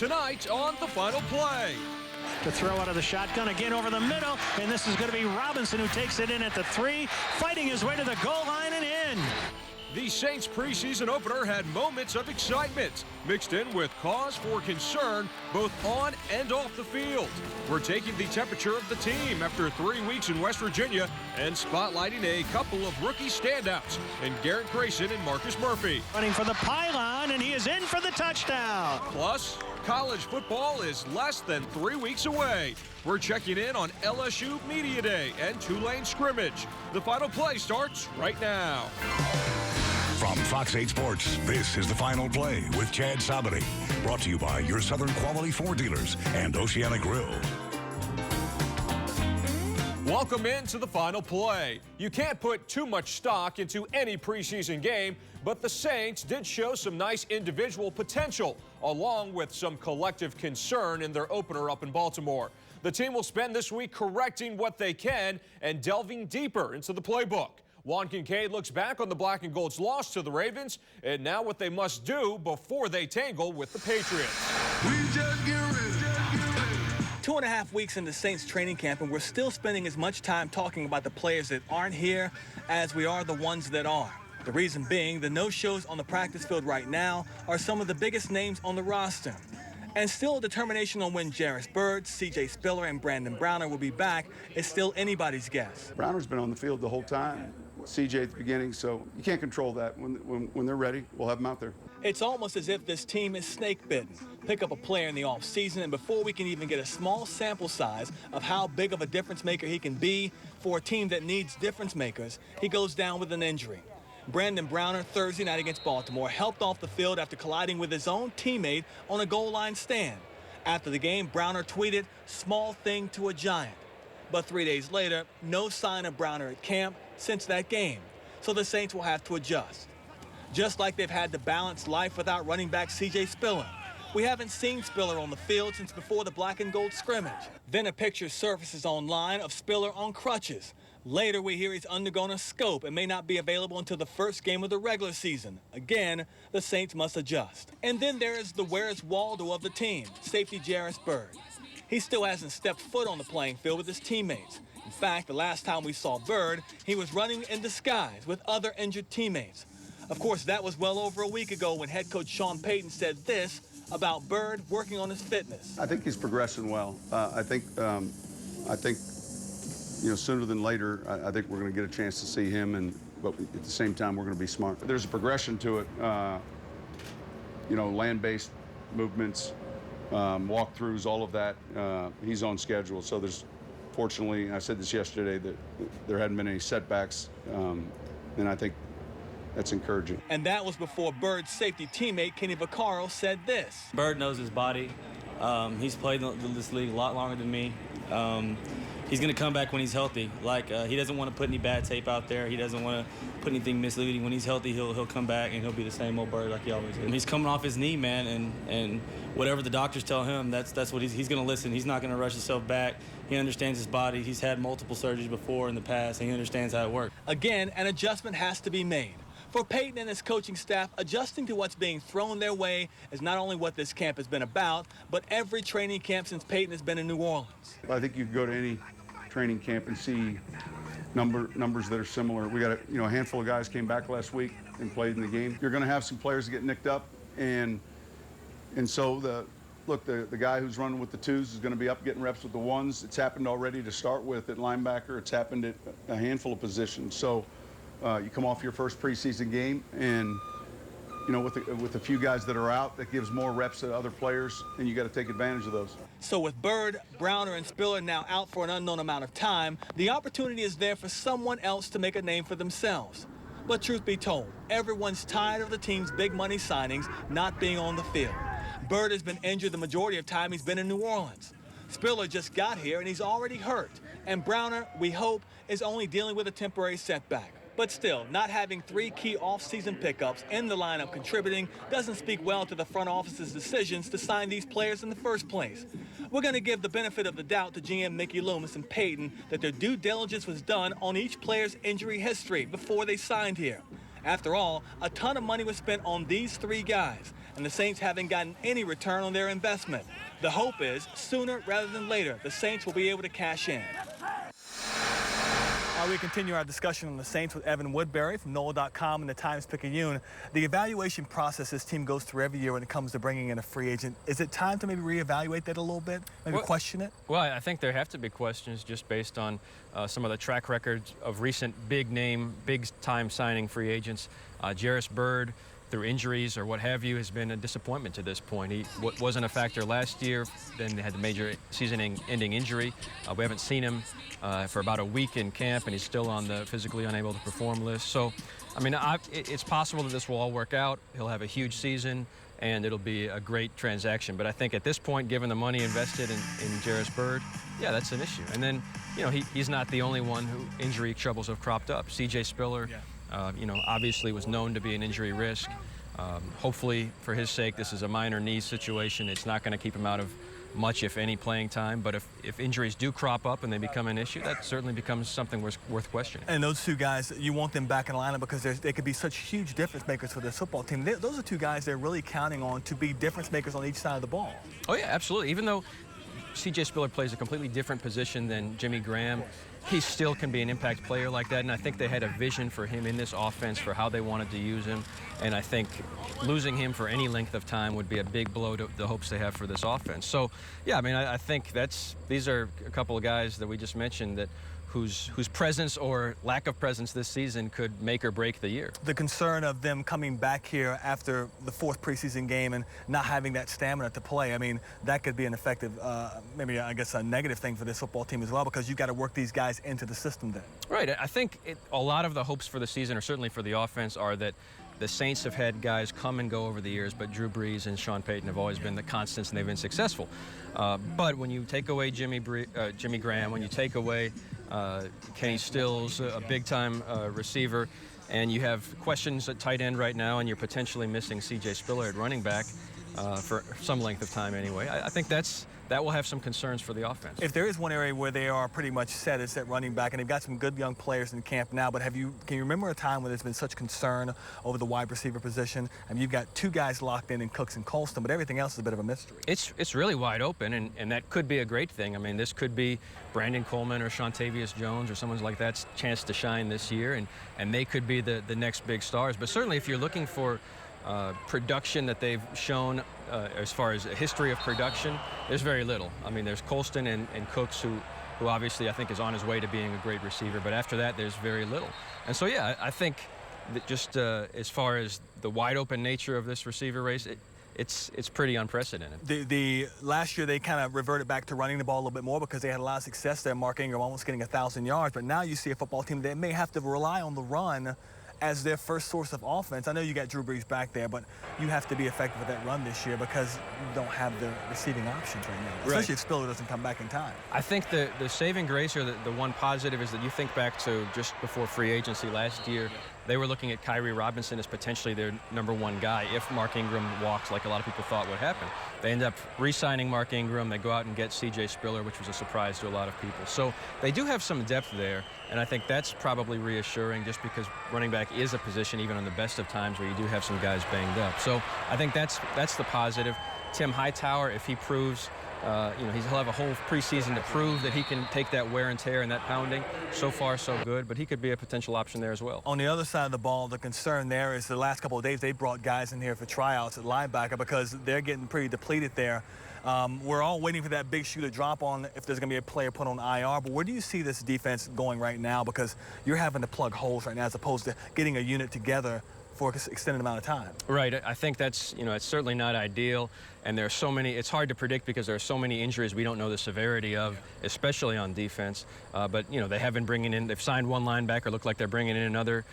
tonight on the Final Play. The throw out of the shotgun again over the middle, and this is going to be Robinson who takes it in at the 3, fighting his way to the goal line and in. The Saints preseason opener had moments of excitement, mixed in with cause for concern both on and off the field. We're taking the temperature of the team after 3 weeks in West Virginia and spotlighting a couple of rookie standouts in Garrett Grayson and Marcus Murphy. Running for the pylon, and he is in for the touchdown. Plus, college football is less than 3 weeks away. We're checking in on LSU Media Day and Tulane scrimmage. The Final Play starts right now. From Fox 8 Sports, this is the Final Play with Chad Sabany. Brought to you by your Southern Quality Ford dealers and Oceana Grill. Welcome into the Final Play. You can't put too much stock into any preseason game, but the Saints did show some nice individual potential, along with some collective concern in their opener up in Baltimore. The team will spend this week correcting what they can and delving deeper into the playbook. Juan Kincaid looks back on the Black and Gold's loss to the Ravens and now what they must do before they tangle with the Patriots. We just get ready. 2.5 weeks into Saints training camp, and we're still spending as much time talking about the players that aren't here as we are the ones that are. The reason being, the no-shows on the practice field right now are some of the biggest names on the roster. And still a determination on when Jairus Byrd, C.J. Spiller, and Brandon Browner will be back is still anybody's guess. Browner's been on the field the whole time. CJ at the beginning, so you can't control that. When they're ready, we'll have them out there. It's almost as if this team is snake-bitten. Pick up a player in the offseason, and before we can even get a small sample size of how big of a difference maker he can be for a team that needs difference makers, he goes down with an injury. Brandon Browner, Thursday night against Baltimore, helped off the field after colliding with his own teammate on a goal line stand. After the game, Browner tweeted, "Small thing to a giant." But 3 days later, no sign of Browner at camp since that game. So the Saints will have to adjust. Just like they've had to balance life without running back C.J. Spiller. We haven't seen Spiller on the field since before the Black and Gold scrimmage. Then a picture surfaces online of Spiller on crutches. Later, we hear he's undergone a scope and may not be available until the first game of the regular season. Again, the Saints must adjust. And then there is the Where's Waldo of the team, safety Jairus Byrd. He still hasn't stepped foot on the playing field with his teammates. In fact, the last time we saw Byrd, he was running in disguise with other injured teammates. Of course, that was well over a week ago when head coach Sean Payton said this about Byrd working on his fitness. I think he's progressing well. I think sooner than later, I think we're going to get a chance to see him, but at the same time, we're going to be smart. There's a progression to it, land-based movements, walkthroughs, all of that. He's on schedule, so fortunately, I said this yesterday, that there hadn't been any setbacks, and I think that's encouraging. And that was before Bird's safety teammate Kenny Vaccaro said this. Byrd knows his body. He's played in this league a lot longer than me. He's going to come back when he's healthy. He doesn't want to put any bad tape out there. He doesn't want to put anything misleading. When he's healthy, he'll come back and he'll be the same old Byrd like he always is. He's coming off his knee, man, and whatever the doctors tell him, that's what he's going to listen. He's not going to rush himself back. He understands his body. He's had multiple surgeries before in the past, and he understands how it works. Again, an adjustment has to be made. For Payton and his coaching staff, adjusting to what's being thrown their way is not only what this camp has been about, but every training camp since Payton has been in New Orleans. I think you can go to any training camp and see numbers that are similar. We got a handful of guys came back last week and played in the game. You're going to have some players that get nicked up, and so the guy who's running with the twos is going to be up getting reps with the ones. It's happened already to start with at linebacker. It's happened at a handful of positions. So you come off your first preseason game, and with a few guys that are out, that gives more reps to other players, and you got to take advantage of those. So with Byrd, Browner, and Spiller now out for an unknown amount of time, the opportunity is there for someone else to make a name for themselves. But truth be told, everyone's tired of the team's big money signings not being on the field. Byrd has been injured the majority of time he's been in New Orleans. Spiller just got here and he's already hurt. And Browner, we hope, is only dealing with a temporary setback. But still, not having 3 key off-season pickups in the lineup contributing doesn't speak well to the front office's decisions to sign these players in the first place. We're going to give the benefit of the doubt to GM Mickey Loomis and Payton that their due diligence was done on each player's injury history before they signed here. After all, a ton of money was spent on these 3 guys, and the Saints haven't gotten any return on their investment. The hope is, sooner rather than later, the Saints will be able to cash in. We continue our discussion on the Saints with Evan Woodbury from NOLA.com and the Times-Picayune. The evaluation process this team goes through every year when it comes to bringing in a free agent. Is it time to maybe reevaluate that a little bit? Maybe question it? Well, I think there have to be questions just based on some of the track records of recent big-name, big-time signing free agents. Jarris Byrd, through injuries or what have you, has been a disappointment to this point. He wasn't a factor last year, then they had the major season-ending injury. We haven't seen him for about a week in camp, and he's still on the physically unable to perform list. So, I mean, it's possible that this will all work out. He'll have a huge season, and it'll be a great transaction. But I think at this point, given the money invested in Jarris Byrd, yeah, that's an issue. And then, you know, he's not the only one who injury troubles have cropped up. C.J. Spiller, you know, obviously was known to be an injury risk. Hopefully, for his sake, this is a minor knee situation. It's not going to keep him out of much, if any, playing time. But if injuries do crop up and they become an issue, that certainly becomes something worth questioning. And those two guys, you want them back in the lineup because they could be such huge difference makers for this football team. Those are two guys they're really counting on to be difference makers on each side of the ball. Oh, yeah, absolutely. Even though C.J. Spiller plays a completely different position than Jimmy Graham, he still can be an impact player like that, and I think they had a vision for him in this offense for how they wanted to use him, and I think losing him for any length of time would be a big blow to the hopes they have for this offense. So, yeah, I mean, I think these are a couple of guys that we just mentioned that whose presence or lack of presence this season could make or break the year. The concern of them coming back here after the fourth preseason game and not having that stamina to play, I mean, that could be an effective, maybe I guess a negative thing for this football team as well, because you've got to work these guys into the system then. Right. I think a lot of the hopes for the season, or certainly for the offense, are that the Saints have had guys come and go over the years, but Drew Brees and Sean Payton have always been the constants, and they've been successful. But when you take away Jimmy Graham, when you take away Kenny Stills, a big-time receiver, and you have questions at tight end right now, and you're potentially missing C.J. Spiller at running back for some length of time anyway, I think that will have some concerns for the offense. If there is one area where they are pretty much set, it's at running back, and they've got some good young players in camp now, but can you remember a time when there's been such concern over the wide receiver position? I mean, you've got two guys locked in Cooks and Colston, but everything else is a bit of a mystery. It's really wide open, and that could be a great thing. I mean, this could be Brandon Coleman or Shantavius Jones or someone like that's chance to shine this year, and they could be the next big stars. But certainly if you're looking for production that they've shown as far as a history of production, there's very little. I mean, there's Colston and Cooks, who obviously I think is on his way to being a great receiver, but after that there's very little. And so, yeah, I think that just as far as the wide open nature of this receiver race, it's pretty unprecedented. The last year they kind of reverted back to running the ball a little bit more because they had a lot of success there. Mark Ingram almost getting 1,000 yards, but now you see a football team that may have to rely on the run as their first source of offense. I know you got Drew Brees back there, but you have to be effective with that run this year because you don't have the receiving options right now, especially if Spiller doesn't come back in time. I think the saving grace, or the one positive, is that you think back to just before free agency last year, they were looking at Kyrie Robinson as potentially their #1 guy if Mark Ingram walks, like a lot of people thought would happen. They end up re-signing Mark Ingram. They go out and get C.J. Spiller, which was a surprise to a lot of people. So they do have some depth there, and I think that's probably reassuring just because running back is a position, even on the best of times, where you do have some guys banged up. So I think that's the positive. Tim Hightower, if he proves, he'll have a whole preseason to prove that he can take that wear and tear and that pounding. So far, so good, but he could be a potential option there as well. On the other side of the ball, the concern there is the last couple of days they brought guys in here for tryouts at linebacker because they're getting pretty depleted there. We're all waiting for that big shoe to drop on if there's going to be a player put on IR, but where do you see this defense going right now? Because you're having to plug holes right now as opposed to getting a unit together for an extended amount of time. Right. I think that's, it's certainly not ideal. And there are so many, it's hard to predict because there are so many injuries we don't know the severity of, especially on defense. But, they have been bringing in, they've signed one linebacker, look like they're bringing in another.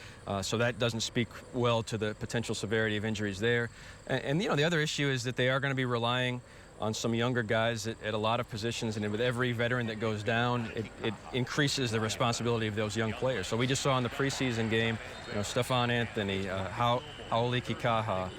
So that doesn't speak well to the potential severity of injuries there. And the other issue is that they are going to be relying on some younger guys at a lot of positions, and with every veteran that goes down, it increases the responsibility of those young players. So we just saw in the preseason game, Stephon Anthony, Haoli Kikaha,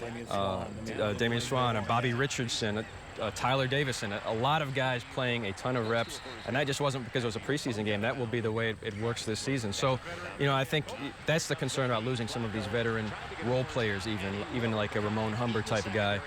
Damian Swan, and Bobby Richardson. Tyler Davison, a lot of guys playing a ton of reps, and that just wasn't because it was a preseason game. That will be the way it works this season. So, I think that's the concern about losing some of these veteran role players, even like a Ramon Humber type of guy.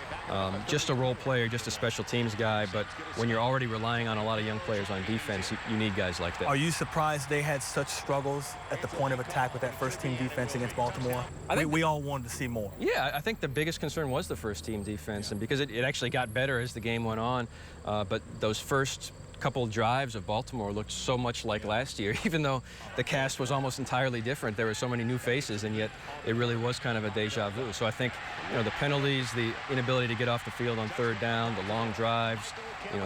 Just a role player, just a special teams guy, but when you're already relying on a lot of young players on defense, you need guys like that. Are you surprised they had such struggles at the point of attack with that first-team defense against Baltimore? We all wanted to see more. Yeah, I think the biggest concern was the first-team defense, and because it actually got better as the game went on, but those first couple drives of Baltimore looked so much like last year, even though the cast was almost entirely different. There were so many new faces, and yet it really was kind of a deja vu. So I think, the penalties, the inability to get off the field on third down, the long drives,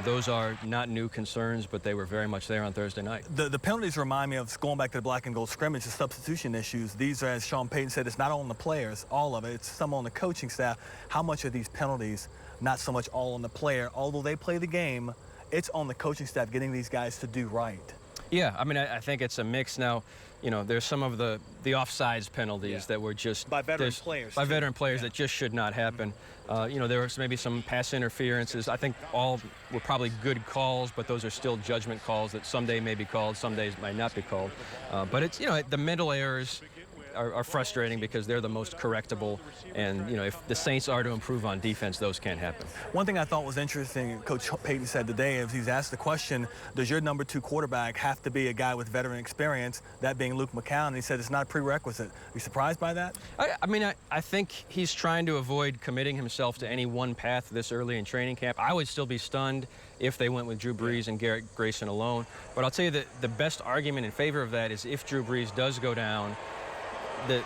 those are not new concerns, but they were very much there on Thursday night. The penalties remind me of, going back to the black and gold scrimmage, the substitution issues. These are, as Sean Payton said, it's not all on the players, all of it. It's some on the coaching staff. How much are these penalties not so much all on the player? Although they play the game, it's on the coaching staff getting these guys to do right. Yeah, I think it's a mix now. There's some of the offsides penalties that were just by veteran players. By veteran players that just should not happen. There was maybe some pass interferences. I think all were probably good calls, but those are still judgment calls that someday may be called, some days might not be called. But it's the mental errors are frustrating because they're the most correctable, and if the Saints are to improve on defense, those can't happen. One thing I thought was interesting, Coach Payton said today, is he's asked the question, does your number 2 quarterback have to be a guy with veteran experience, that being Luke McCown? And he said it's not a prerequisite. Are you surprised by that? I think he's trying to avoid committing himself to any one path this early in training camp. I would still be stunned if they went with Drew Brees and Garrett Grayson alone. But I'll tell you that the best argument in favor of that is if Drew Brees does go down,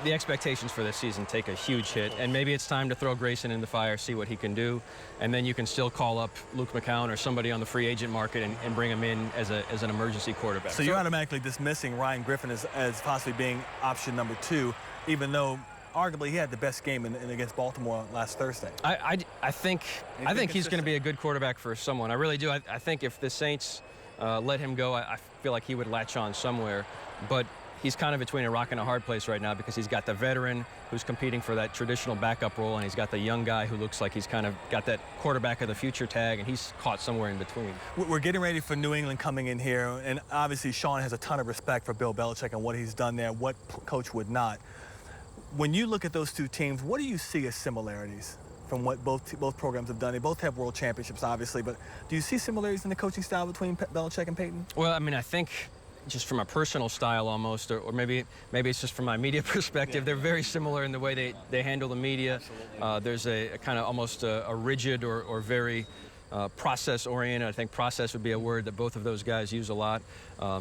the expectations for this season take a huge hit, and maybe it's time to throw Grayson in the fire, see what he can do, and then you can still call up Luke McCown or somebody on the free agent market and bring him in as an emergency quarterback. So you're automatically dismissing Ryan Griffin as possibly being option number 2, even though arguably he had the best game against Baltimore last Thursday. I think he's going to be a good quarterback for someone. I really do. I think if the Saints let him go, I feel like he would latch on somewhere, but he's kind of between a rock and a hard place right now because he's got the veteran who's competing for that traditional backup role, and he's got the young guy who looks like he's kind of got that quarterback of the future tag, and he's caught somewhere in between. We're getting ready for New England coming in here, and obviously Sean has a ton of respect for Bill Belichick and what he's done there, what coach would not. When you look at those two teams, what do you see as similarities from what both programs have done? They both have world championships, obviously, but do you see similarities in the coaching style between Belichick and Payton? Well, I think just from a personal style almost, or maybe it's just from my media perspective, they're very similar in the way they handle the media. There's a kind of almost a rigid or very process-oriented. I think process would be a word that both of those guys use a lot.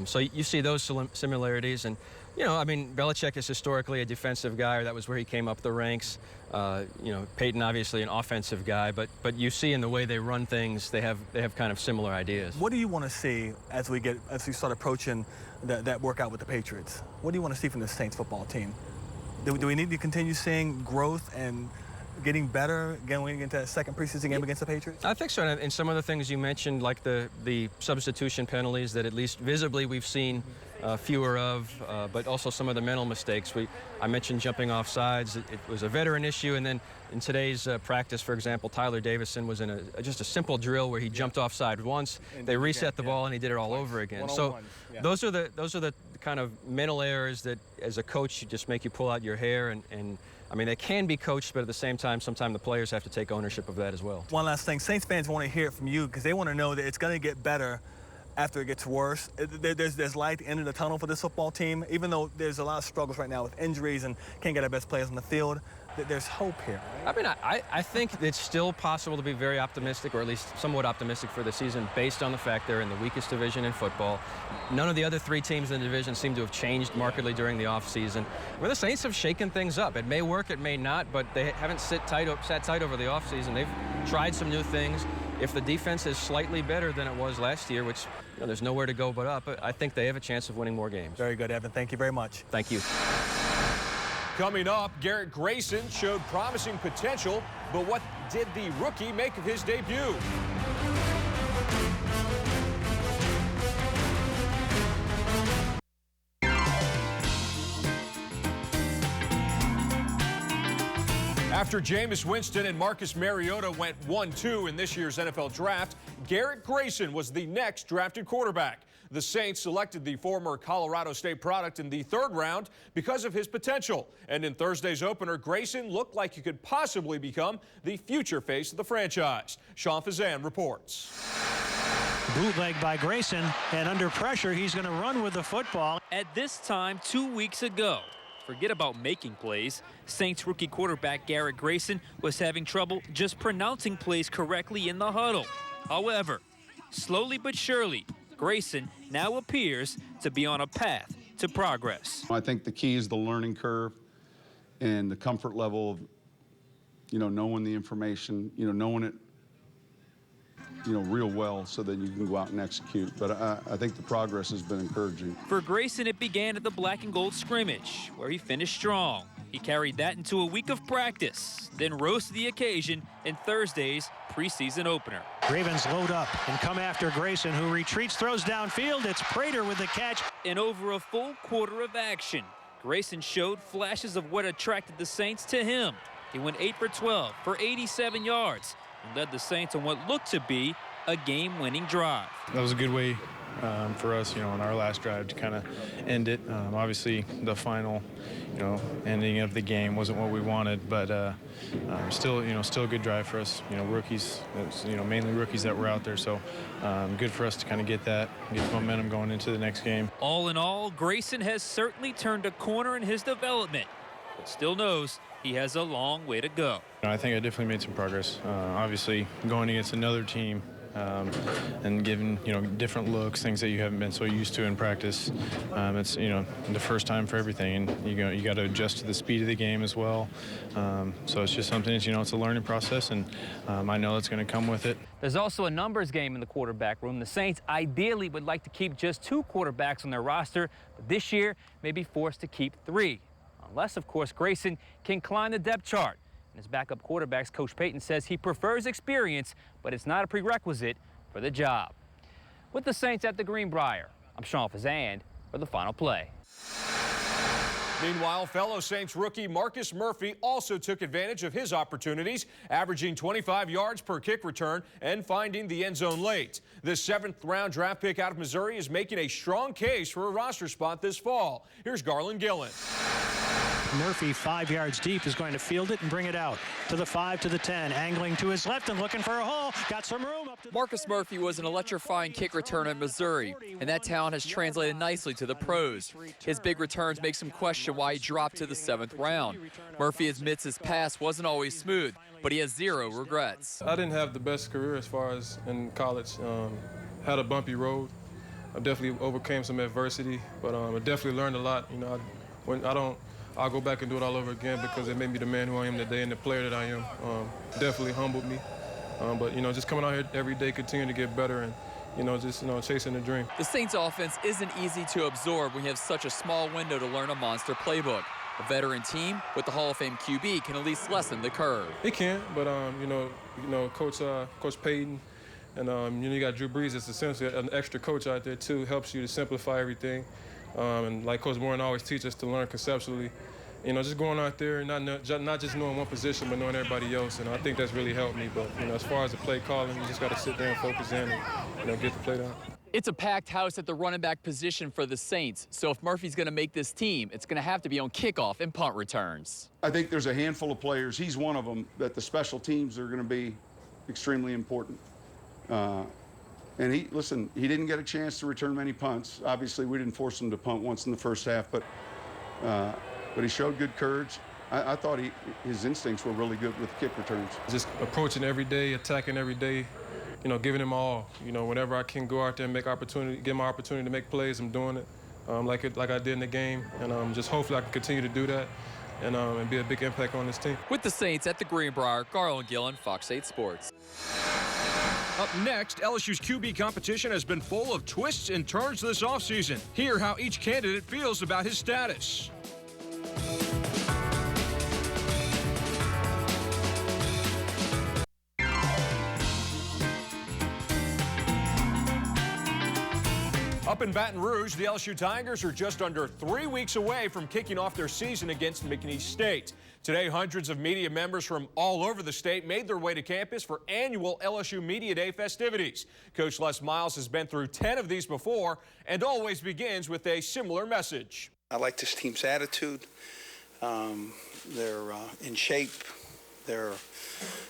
So you see those similarities. And, Belichick is historically a defensive guy, or that was where he came up the ranks. Payton obviously an offensive guy, but you see in the way they run things, they have kind of similar ideas. What do you want to see as we start approaching that workout with the Patriots? What do you want to see from the Saints football team? Do we need to continue seeing growth and getting better going into that second preseason game against the Patriots? I think so. And some of the things you mentioned, like the substitution penalties that at least visibly we've seen fewer of, but also some of the mental mistakes. I mentioned jumping off sides. It was a veteran issue, and then in today's practice, for example, Tyler Davison was in just a simple drill where he jumped offside once. They reset the ball, and he did it all over again. So those are the kind of mental errors that, as a coach, just make you pull out your hair. And they can be coached, but at the same time, sometimes the players have to take ownership of that as well. One last thing, Saints fans want to hear it from you because they want to know that it's going to get better after it gets worse. There's light at the end of the tunnel for this football team, even though there's a lot of struggles right now with injuries and can't get our best players on the field. There's hope here. I think it's still possible to be very optimistic, or at least somewhat optimistic for the season, based on the fact they're in the weakest division in football. None of the other 3 teams in the division seem to have changed markedly during the offseason. The Saints have shaken things up. It may work, it may not, but they haven't sat tight over the offseason. They've tried some new things. If the defense is slightly better than it was last year, which there's nowhere to go but up, I think they have a chance of winning more games. Very good, Evan. Thank you very much. Thank you. Coming up, Garrett Grayson showed promising potential, but what did the rookie make of his debut? After Jameis Winston and Marcus Mariota went 1-2 in this year's NFL Draft, Garrett Grayson was the next drafted quarterback. The Saints selected the former Colorado State product in the 3rd round because of his potential. And in Thursday's opener, Grayson looked like he could possibly become the future face of the franchise. Sean Fazan reports. Bootleg by Grayson, and under pressure, he's going to run with the football. At this time 2 weeks ago, forget about making plays, Saints rookie quarterback Garrett Grayson was having trouble just pronouncing plays correctly in the huddle. However, slowly but surely, Grayson now appears to be on a path to progress. I think the key is the learning curve and the comfort level of, knowing the information, knowing it, real well so that you can go out and execute. But I think the progress has been encouraging. For Grayson, it began at the black and gold scrimmage, where he finished strong. He carried that into a week of practice, then rose to the occasion in Thursday's preseason opener. Ravens load up and come after Grayson, who retreats, throws downfield. It's Prater with the catch. In over a full quarter of action, Grayson showed flashes of what attracted the Saints to him. He went 8 for 12 for 87 yards and led the Saints on what looked to be a game-winning drive. That was a good way for us, on our last drive to kind of end it. Obviously, the final, ending of the game wasn't what we wanted, but still a good drive for us. Rookies, mainly rookies that were out there, so good for us to kind of get the momentum going into the next game. All in all, Grayson has certainly turned a corner in his development, but still knows he has a long way to go. I think I definitely made some progress. Obviously, going against another team and giving different looks, things that you haven't been so used to in practice. It's the first time for everything, and you got to adjust to the speed of the game as well. So it's just something it's a learning process, and I know it's going to come with it. There's also a numbers game in the quarterback room. The Saints ideally would like to keep just 2 quarterbacks on their roster, but this year may be forced to keep 3. Unless, of course, Grayson can climb the depth chart. And his backup quarterbacks, Coach Payton says he prefers experience, but it's not a prerequisite for the job. With the Saints at the Greenbrier, I'm Sean Fazan for the Final Play. Meanwhile, fellow Saints rookie Marcus Murphy also took advantage of his opportunities, averaging 25 yards per kick return and finding the end zone late. This 7th-round draft pick out of Missouri is making a strong case for a roster spot this fall. Here's Garland Gillen. Murphy, 5 yards deep, is going to field it and bring it out to the 5, to the 10, angling to his left and looking for a hole. Got some room up to Marcus Murphy was an electrifying kick returner at Missouri, and that talent has translated nicely to the pros. His big returns make some question why he dropped to the 7th round. Murphy admits his pass wasn't always smooth, but he has 0 regrets. I didn't have the best career as far as in college. Had a bumpy road. I definitely overcame some adversity, but I definitely learned a lot. I'll go back and do it all over again because it made me the man who I am today and the player that I am. Definitely humbled me. But just coming out here every day, continuing to get better and, chasing the dream. The Saints offense isn't easy to absorb when you have such a small window to learn a monster playbook. A veteran team with the Hall of Fame QB can at least lessen the curve. It can, but, Coach Payton and, you got Drew Brees. It's essentially an extra coach out there, too. Helps you to simplify everything. And like Coach Warren always teaches us to learn conceptually, just going out there and not just knowing one position, but knowing everybody else. And I think that's really helped me. But, as far as the play calling, you just got to sit there and focus in and, get the play down. It's a packed house at the running back position for the Saints. So if Murphy's going to make this team, it's going to have to be on kickoff and punt returns. I think there's a handful of players, he's one of them, that the special teams are going to be extremely important. And he didn't get a chance to return many punts. Obviously, we didn't force him to punt once in the first half, but he showed good courage. I thought his instincts were really good with kick returns. Just approaching every day, attacking every day, giving him all. Whenever I can go out there and get my opportunity to make plays, I'm doing it like I did in the game. And just hopefully I can continue to do that and be a big impact on this team. With the Saints at the Greenbrier, Garland Gillen, Fox 8 Sports. Up next, LSU's QB competition has been full of twists and turns this offseason. Hear how each candidate feels about his status. Up in Baton Rouge, the LSU Tigers are just under 3 weeks away from kicking off their season against McNeese State. Today, hundreds of media members from all over the state made their way to campus for annual LSU Media Day festivities. Coach Les Miles has been through 10 of these before and always begins with a similar message. I like this team's attitude. They're in shape. They're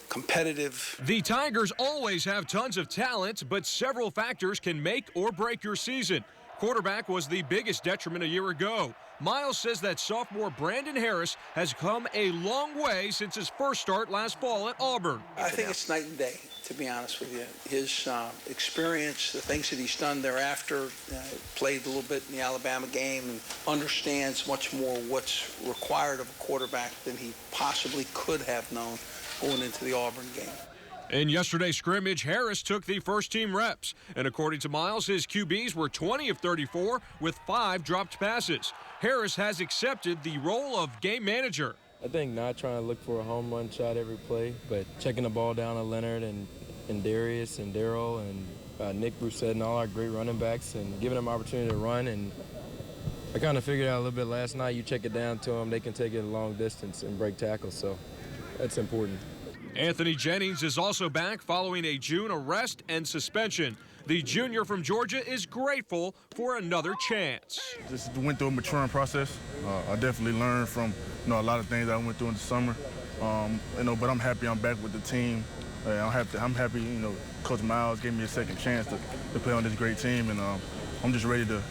competitive. The Tigers always have tons of talent, but several factors can make or break your season. Quarterback was the biggest detriment a year ago. Miles says that sophomore Brandon Harris has come a long way since his first start last fall at Auburn. I think it's night and day, to be honest with you. His experience, the things that he's done thereafter, played a little bit in the Alabama game and understands much more what's required of a quarterback than he possibly could have known going into the Auburn game. In yesterday's scrimmage, Harris took the first-team reps. And according to Miles, his QBs were 20 of 34 with 5 dropped passes. Harris has accepted the role of game manager. I think not trying to look for a home run shot every play, but checking the ball down to Leonard and Darius and Darryl and Nick Broussette and all our great running backs and giving them opportunity to run. And I kind of figured out a little bit last night, you check it down to them, they can take it a long distance and break tackles, so that's important. Anthony Jennings is also back following a June arrest and suspension. The junior from Georgia is grateful for another chance. Just went through a maturing process. I definitely learned from a lot of things that I went through in the summer. But I'm happy I'm back with the team. I'm happy, Coach Miles gave me a second chance to play on this great team, and I'm just ready to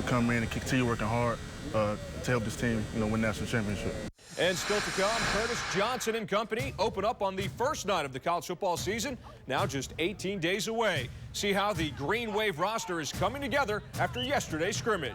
come in and continue working hard to help this team, win national championship. And still to come, Curtis Johnson and company open up on the first night of the college football season, now just 18 days away. See how the Green Wave roster is coming together after yesterday's scrimmage.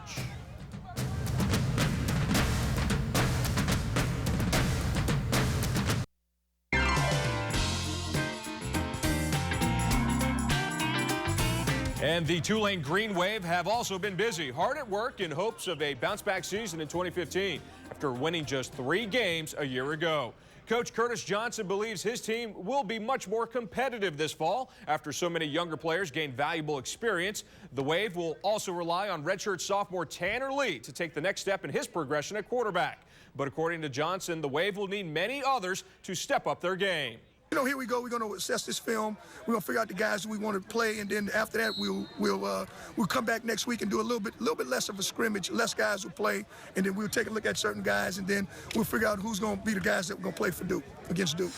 And the Tulane Green Wave have also been busy, hard at work in hopes of a bounce-back season in 2015 after winning just 3 games a year ago. Coach Curtis Johnson believes his team will be much more competitive this fall after so many younger players gain valuable experience. The Wave will also rely on redshirt sophomore Tanner Lee to take the next step in his progression at quarterback. But according to Johnson, the Wave will need many others to step up their game. Here we go. We're going to assess this film. We're going to figure out the guys that we want to play, and then after that, we'll come back next week and do a little bit less of a scrimmage. Less guys will play, and then we'll take a look at certain guys, and then we'll figure out who's going to be the guys that we're going to play for Duke against Duke.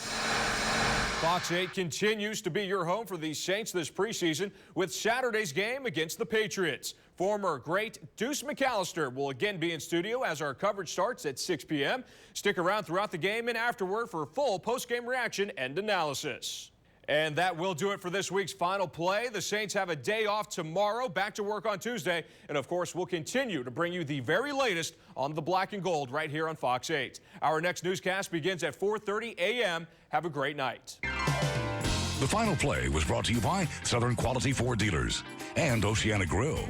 Fox 8 continues to be your home for the Saints this preseason with Saturday's game against the Patriots. Former great Deuce McAllister will again be in studio as our coverage starts at 6 p.m. Stick around throughout the game and afterward for full post-game reaction and analysis. And that will do it for this week's Final Play. The Saints have a day off tomorrow, back to work on Tuesday. And, of course, we'll continue to bring you the very latest on the black and gold right here on Fox 8. Our next newscast begins at 4:30 a.m. Have a great night. The Final Play was brought to you by Southern Quality Ford Dealers and Oceana Grill.